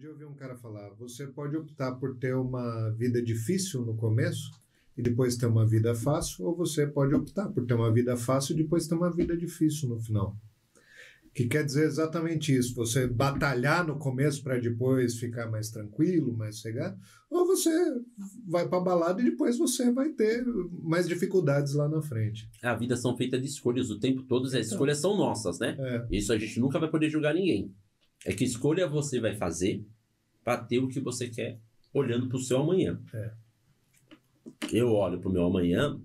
dia eu ouvi um cara falar, você pode optar por ter uma vida difícil no começo e depois ter uma vida fácil, ou você pode optar por ter uma vida fácil e depois ter uma vida difícil no final. Que quer dizer exatamente isso, você batalhar no começo para depois ficar mais tranquilo, mais sossegado, ou você vai para a balada e depois você vai ter mais dificuldades lá na frente. A vida são feitas de escolhas o tempo todo, as escolhas são nossas, né? Isso a gente nunca vai poder julgar ninguém. É que escolha você vai fazer para ter o que você quer, olhando para o seu amanhã. Eu olho para o meu amanhã,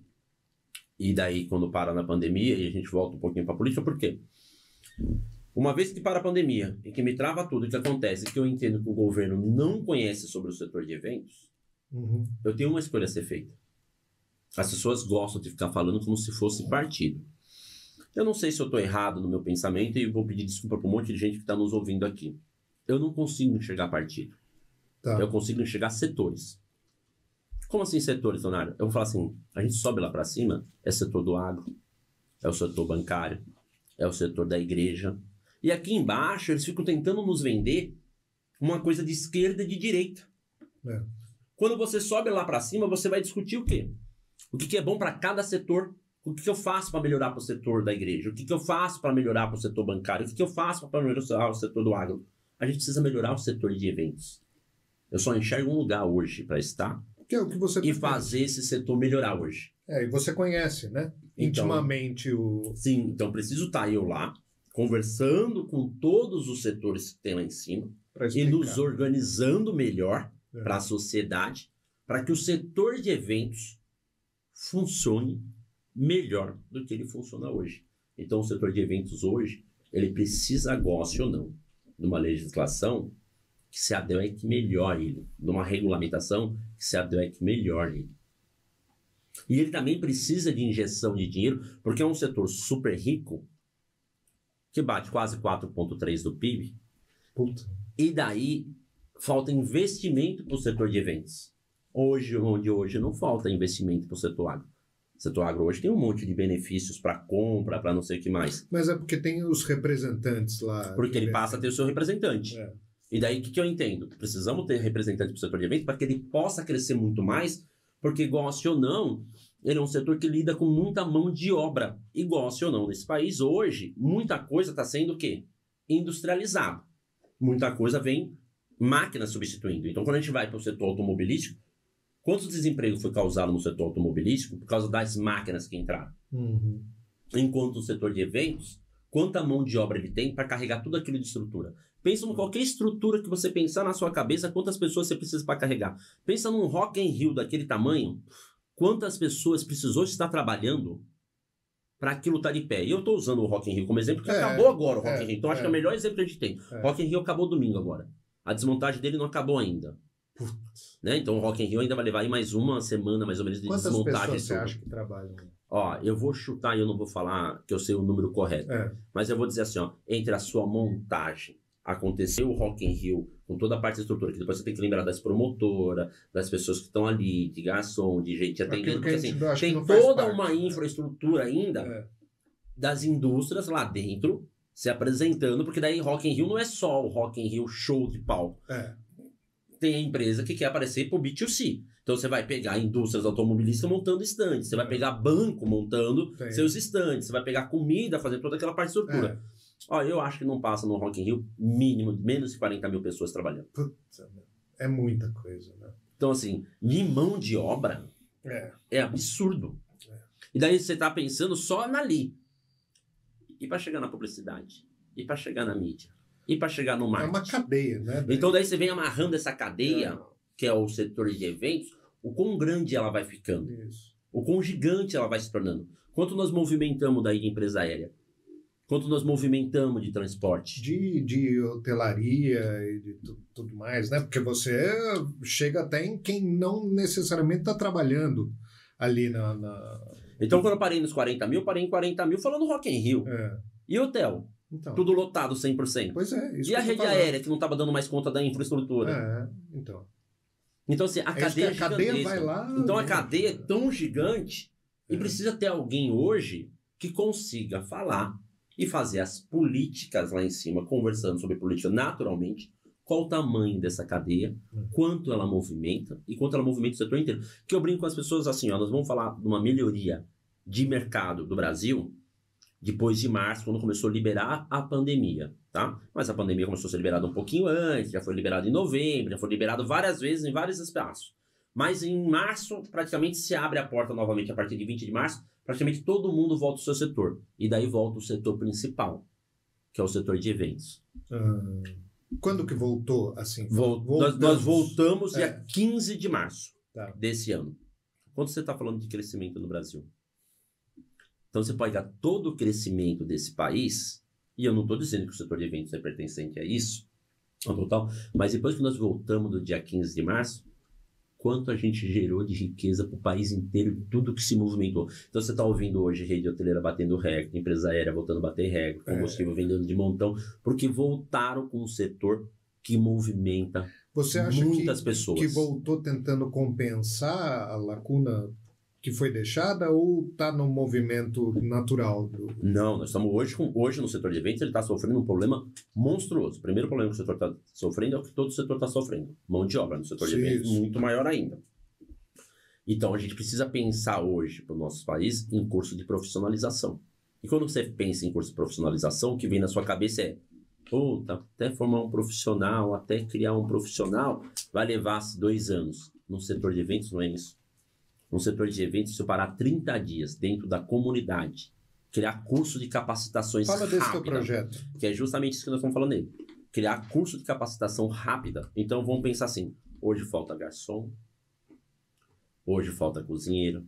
e daí quando para na pandemia, e a gente volta um pouquinho para a política, por quê? Uma vez que para a pandemia e que me trava tudo, o que acontece que eu entendo que o governo não conhece sobre o setor de eventos, eu tenho uma escolha a ser feita. As pessoas gostam de ficar falando como se fosse partido. Eu não sei se eu estou errado no meu pensamento e vou pedir desculpa para um monte de gente que está nos ouvindo aqui. Eu não consigo enxergar partido. Eu consigo enxergar setores. Como assim setores, Leonardo? Eu vou falar assim, a gente sobe lá para cima, é setor do agro, é o setor bancário, é o setor da igreja. E aqui embaixo eles ficam tentando nos vender uma coisa de esquerda e de direita. Quando você sobe lá para cima, você vai discutir o quê? O que é bom para cada setor. O que eu faço para melhorar para o setor da igreja? O que eu faço para melhorar para o setor bancário? O que eu faço para melhorar o setor do agro? A gente precisa melhorar o setor de eventos. Eu só enxergo um lugar hoje para estar que é o que você e fazer esse setor melhorar hoje. E você conhece, né? Intimamente o... Sim, então preciso estar eu lá, conversando com todos os setores que tem lá em cima e nos organizando melhor para a sociedade, para que o setor de eventos funcione melhor do que ele funciona hoje. Então o setor de eventos hoje, ele precisa, goste ou não, de uma legislação que se adeque melhor ele, de uma regulamentação que se adeque melhor ele. E ele também precisa de injeção de dinheiro, porque é um setor super rico, que bate quase 4,3% do PIB, e daí falta investimento para o setor de eventos. Hoje não falta investimento para o setor agro. O setor agro hoje tem um monte de benefícios para compra, para não sei o que mais. Mas é porque tem os representantes lá. Porque ele passa a ter o seu representante. E daí o que eu entendo? Precisamos ter representante para o setor de eventos para que ele possa crescer muito mais, porque goste ou não, ele é um setor que lida com muita mão de obra. E goste ou não, nesse país hoje, muita coisa está sendo o quê? Industrializado. Muita coisa vem máquina substituindo. Então quando a gente vai para o setor automobilístico, quantos desempregos foi causado no setor automobilístico por causa das máquinas que entraram? Enquanto no setor de eventos, quanta mão de obra ele tem para carregar tudo aquilo de estrutura? Pensa em qualquer estrutura que você pensar na sua cabeça, quantas pessoas você precisa para carregar. Pensa num Rock in Rio daquele tamanho, quantas pessoas precisou estar trabalhando para aquilo estar de pé. E eu estou usando o Rock in Rio como exemplo, porque acabou agora o Rock in Rio. Então acho que é o melhor exemplo que a gente tem. Rock in Rio acabou domingo agora. A desmontagem dele não acabou ainda. Né? Então o Rock in Rio ainda vai levar aí mais uma semana, mais ou menos, de desmontagem. Quantas pessoas você acha que trabalham? Ó, eu vou chutar e eu não vou falar que eu sei o número correto. Mas eu vou dizer assim, ó, entre a sua montagem, aconteceu o Rock in Rio com toda a parte da estrutura, que depois você tem que lembrar das promotoras, das pessoas que estão ali, de garçom, de gente atendendo, porque assim, tem toda uma infraestrutura ainda das indústrias lá dentro se apresentando, porque daí Rock in Rio não é só o Rock in Rio show de palco. Tem a empresa que quer aparecer pro B2C. Então você vai pegar indústrias automobilísticas montando estandes, você vai pegar banco montando seus estandes, você vai pegar comida, fazendo toda aquela parte de estrutura. Ó, eu acho que não passa no Rock in Rio mínimo, menos de 40 mil pessoas trabalhando. É muita coisa, né? Então assim, de mão de obra é absurdo. E daí você tá pensando só na e para chegar na publicidade, e para chegar na mídia, e para chegar no marketing. É uma cadeia, né? Então daí você vem amarrando essa cadeia, que é o setor de eventos, o quão grande ela vai ficando. O quão gigante ela vai se tornando. Quanto nós movimentamos daí de empresa aérea? Quanto nós movimentamos de transporte? De hotelaria e de tudo mais, né? Porque você chega até em quem não necessariamente está trabalhando ali na... Então, quando eu parei nos 40 mil, parei em 40 mil falando Rock in Rio. E hotel? Então, tudo lotado 100%. Pois é. Isso e a rede aérea, que não estava dando mais conta da infraestrutura? Então, assim, a cadeia é gigantesca. Vai lá, então, a cadeia é tão gigante e precisa ter alguém hoje que consiga falar e fazer as políticas lá em cima, conversando sobre política naturalmente, qual o tamanho dessa cadeia, quanto ela movimenta e quanto ela movimenta o setor inteiro. Que eu brinco com as pessoas assim, ó, nós vamos falar de uma melhoria de mercado do Brasil depois de março, quando começou a liberar a pandemia, tá? Mas a pandemia começou a ser liberada um pouquinho antes, já foi liberada em novembro, já foi liberado várias vezes em vários espaços. Mas em março, praticamente se abre a porta novamente a partir de 20 de março, praticamente todo mundo volta ao seu setor. E daí volta o setor principal, que é o setor de eventos. Quando que voltou, assim? Nós voltamos dia 15 de março desse ano. Quanto você está falando de crescimento no Brasil? Então você pode dar todo o crescimento desse país, e eu não estou dizendo que o setor de eventos é pertencente a isso, ao total, mas depois que nós voltamos do dia 15 de março, quanto a gente gerou de riqueza para o país inteiro, tudo que se movimentou. Então você está ouvindo hoje rede hoteleira batendo recorde, empresa aérea voltando a bater recorde, combustível vendendo de montão, porque voltaram com um setor que movimenta muitas pessoas. Você acha que voltou tentando compensar a lacuna que foi deixada ou está no movimento natural? Não, nós estamos hoje no setor de eventos, ele está sofrendo um problema monstruoso. O primeiro problema que o setor está sofrendo é o que todo o setor está sofrendo. Mão de obra no setor de eventos, muito maior ainda. Então, a gente precisa pensar hoje para o nosso país em curso de profissionalização. E quando você pensa em curso de profissionalização, o que vem na sua cabeça é até formar um profissional, até criar um profissional, vai levar 2 anos. No setor de eventos não é isso. No setor de eventos, se eu parar 30 dias dentro da comunidade, criar curso de capacitações rápidas. Fala desse teu projeto. Que é justamente isso que nós estamos falando nele. Criar curso de capacitação rápida. Então, vamos pensar assim, hoje falta garçom, hoje falta cozinheiro,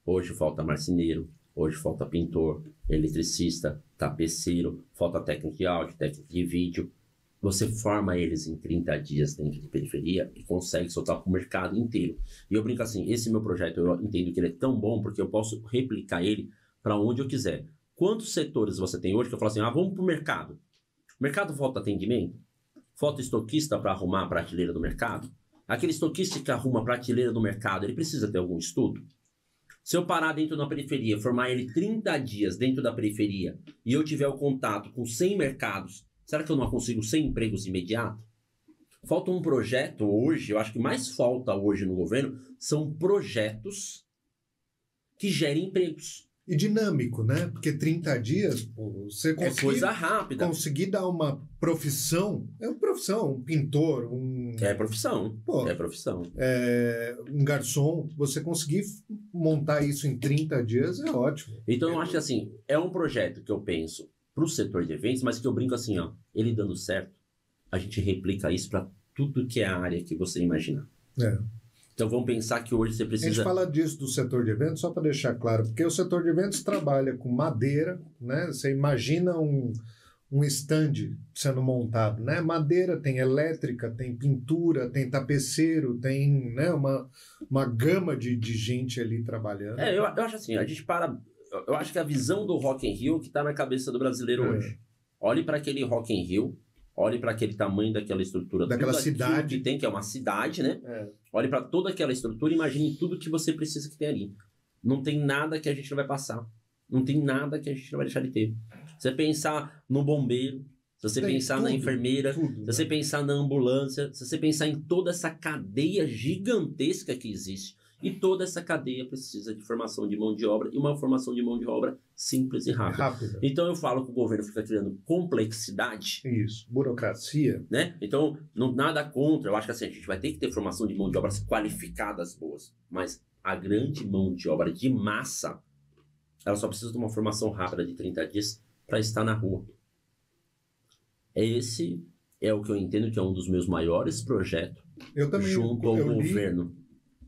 hoje falta marceneiro, hoje falta pintor, eletricista, tapeceiro, falta técnico de áudio, técnico de vídeo. Você forma eles em 30 dias dentro de periferia e consegue soltar para o mercado inteiro. E eu brinco assim, esse meu projeto, eu entendo que ele é tão bom porque eu posso replicar ele para onde eu quiser. Quantos setores você tem hoje que eu falo assim, vamos para o mercado. O mercado falta atendimento? Falta estoquista para arrumar a prateleira do mercado? Aquele estoquista que arruma a prateleira do mercado, ele precisa ter algum estudo? Se eu parar dentro da periferia, formar ele 30 dias dentro da periferia e eu tiver o contato com 100 mercados, será que eu não consigo 100 empregos imediatos? Falta um projeto hoje, eu acho que mais falta hoje no governo, são projetos que gerem empregos. E dinâmico, né? Porque 30 dias, você conseguir... É coisa rápida. Conseguir dar uma profissão, é uma profissão, um pintor, É profissão, é profissão. Um garçom, você conseguir montar isso em 30 dias é ótimo. Então eu acho que assim, é um projeto que eu penso para o setor de eventos, mas que eu brinco assim, ele dando certo, a gente replica isso para tudo que é a área que você imaginar. Então vamos pensar que hoje você precisa... A gente fala disso do setor de eventos, só para deixar claro, porque o setor de eventos trabalha com madeira, né? Você imagina um stand sendo montado, né? Madeira, tem elétrica, tem pintura, tem tapeceiro, tem, né, uma gama de gente ali trabalhando. Eu acho assim, a gente para... Eu acho que a visão do Rock in Rio que está na cabeça do brasileiro hoje. Olhe para aquele Rock in Rio, olhe para aquele tamanho daquela estrutura. Daquela cidade. Que tem, que é uma cidade, né? Olhe para toda aquela estrutura e imagine tudo que você precisa que tem ali. Não tem nada que a gente não vai passar. Não tem nada que a gente não vai deixar de ter. Se você pensar no bombeiro, se você pensar na enfermeira, se você pensar na ambulância, se você pensar em toda essa cadeia gigantesca que existe, e toda essa cadeia precisa de formação de mão de obra, e uma formação de mão de obra simples e rápida. Então eu falo que o governo fica criando complexidade. Isso, burocracia. Né? Então, nada contra. Eu acho que assim, a gente vai ter que ter formação de mão de obras qualificadas boas. Mas a grande mão de obra de massa, ela só precisa de uma formação rápida de 30 dias para estar na rua. Esse é o que eu entendo que é um dos meus maiores projetos junto ao governo.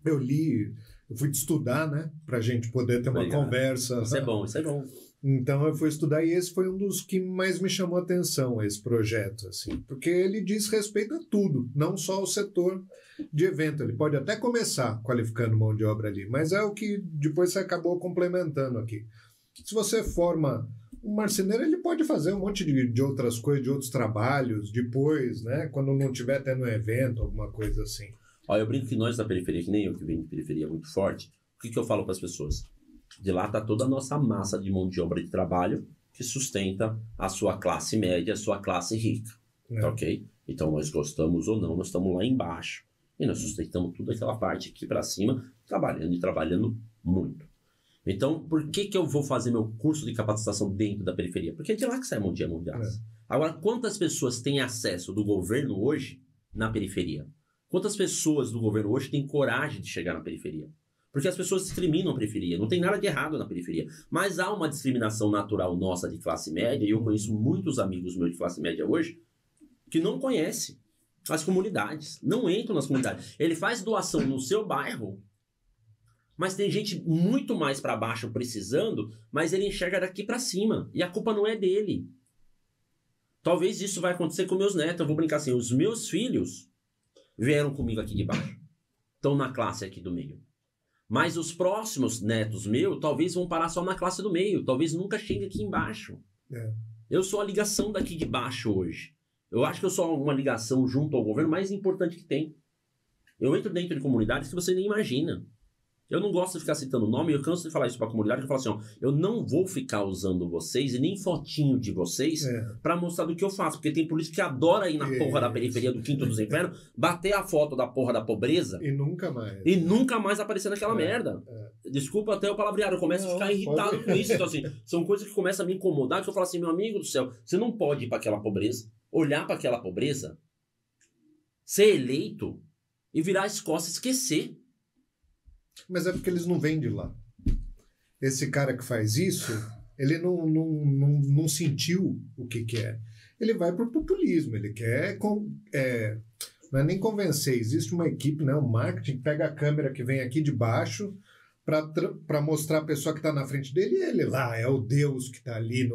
Eu fui estudar, né? Pra gente poder ter uma conversa. Isso é bom. Então eu fui estudar e esse foi um dos que mais me chamou a atenção, esse projeto, assim. Porque ele diz respeito a tudo, não só ao setor de evento. Ele pode até começar qualificando mão de obra ali, mas é o que depois você acabou complementando aqui. Se você forma um marceneiro, ele pode fazer um monte de outras coisas, de outros trabalhos depois, né? Quando não tiver tendo um evento, alguma coisa assim. Eu brinco que nós da periferia, que nem eu que venho de periferia muito forte, o que eu falo para as pessoas? De lá está toda a nossa massa de mão de obra de trabalho que sustenta a sua classe média, a sua classe rica. Tá ok? Então, nós gostamos ou não, nós estamos lá embaixo. E nós sustentamos toda aquela parte aqui para cima, trabalhando e trabalhando muito. Então, por que eu vou fazer meu curso de capacitação dentro da periferia? Porque é de lá que sai a mão de gás. Agora, quantas pessoas têm acesso do governo hoje na periferia? Quantas pessoas do governo hoje têm coragem de chegar na periferia? Porque as pessoas discriminam a periferia. Não tem nada de errado na periferia. Mas há uma discriminação natural nossa de classe média, e eu conheço muitos amigos meus de classe média hoje, que não conhecem as comunidades. Não entram nas comunidades. Ele faz doação no seu bairro, mas tem gente muito mais para baixo precisando, mas ele enxerga daqui para cima. E a culpa não é dele. Talvez isso vai acontecer com meus netos. Eu vou brincar assim, os meus filhos vieram comigo aqui de baixo. Estão na classe aqui do meio. Mas os próximos netos meus, talvez vão parar só na classe do meio. Talvez nunca chegue aqui embaixo. Eu sou a ligação daqui de baixo hoje. Eu acho que eu sou uma ligação junto ao governo mais importante que tem. Eu entro dentro de comunidades que você nem imagina. Eu não gosto de ficar citando nome, eu canso de falar isso para a comunidade, eu falo assim, ó, eu não vou ficar usando vocês e nem fotinho de vocês para mostrar do que eu faço, porque tem polícia que adora ir na porra da periferia do Quinto dos Infernos, bater a foto da porra da pobreza e nunca mais aparecer naquela merda. Desculpa até o palavreado, eu começo a ficar irritado com isso. Então, assim, são coisas que começam a me incomodar, que eu falo assim, meu amigo do céu, você não pode ir para aquela pobreza, olhar para aquela pobreza, ser eleito e virar as costas e esquecer. Mas é porque eles não vêm de lá. Esse cara que faz isso, ele não sentiu o que é. Ele vai pro populismo, ele quer... não é nem convencer, existe uma equipe, né, um marketing, pega a câmera que vem aqui de baixo para mostrar a pessoa que está na frente dele e ele lá, é o Deus que está ali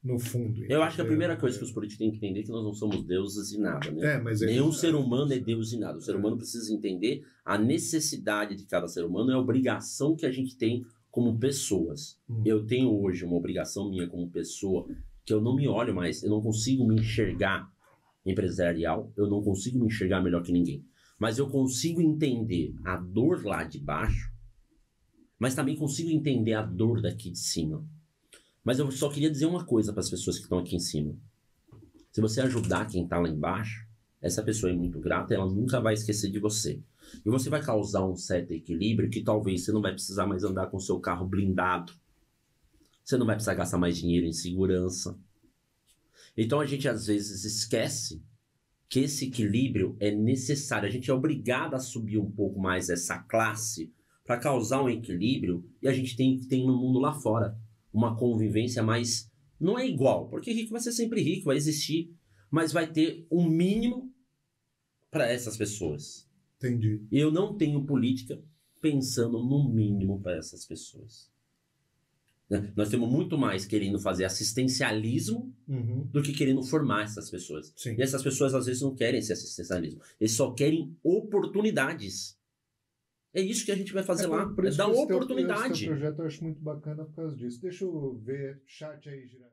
no fundo. Eu acho que a primeira coisa que os políticos têm que entender é que nós não somos deuses e nada, né? Nenhum ser humano é Deus e nada. O ser humano precisa entender a necessidade de cada ser humano e a obrigação que a gente tem como pessoas. Eu tenho hoje uma obrigação minha como pessoa que eu não me olho mais, eu não consigo me enxergar empresarial, eu não consigo me enxergar melhor que ninguém. Mas eu consigo entender a dor lá de baixo, mas também consigo entender a dor daqui de cima. Mas eu só queria dizer uma coisa para as pessoas que estão aqui em cima. Se você ajudar quem está lá embaixo, essa pessoa é muito grata, ela nunca vai esquecer de você. E você vai causar um certo equilíbrio que talvez você não vai precisar mais andar com o seu carro blindado. Você não vai precisar gastar mais dinheiro em segurança. Então a gente às vezes esquece que esse equilíbrio é necessário. A gente é obrigado a subir um pouco mais essa classe para causar um equilíbrio e a gente tem no mundo lá fora uma convivência mais... Não é igual, porque rico vai ser sempre rico, vai existir, mas vai ter um mínimo para essas pessoas. Entendi. E eu não tenho política pensando no mínimo para essas pessoas. Nós temos muito mais querendo fazer assistencialismo do que querendo formar essas pessoas. Sim. E essas pessoas às vezes não querem esse assistencialismo. Eles só querem oportunidades. É isso que a gente vai fazer lá. É dar oportunidade. Esse teu projeto eu acho muito bacana por causa disso. Deixa eu ver chat aí, girar.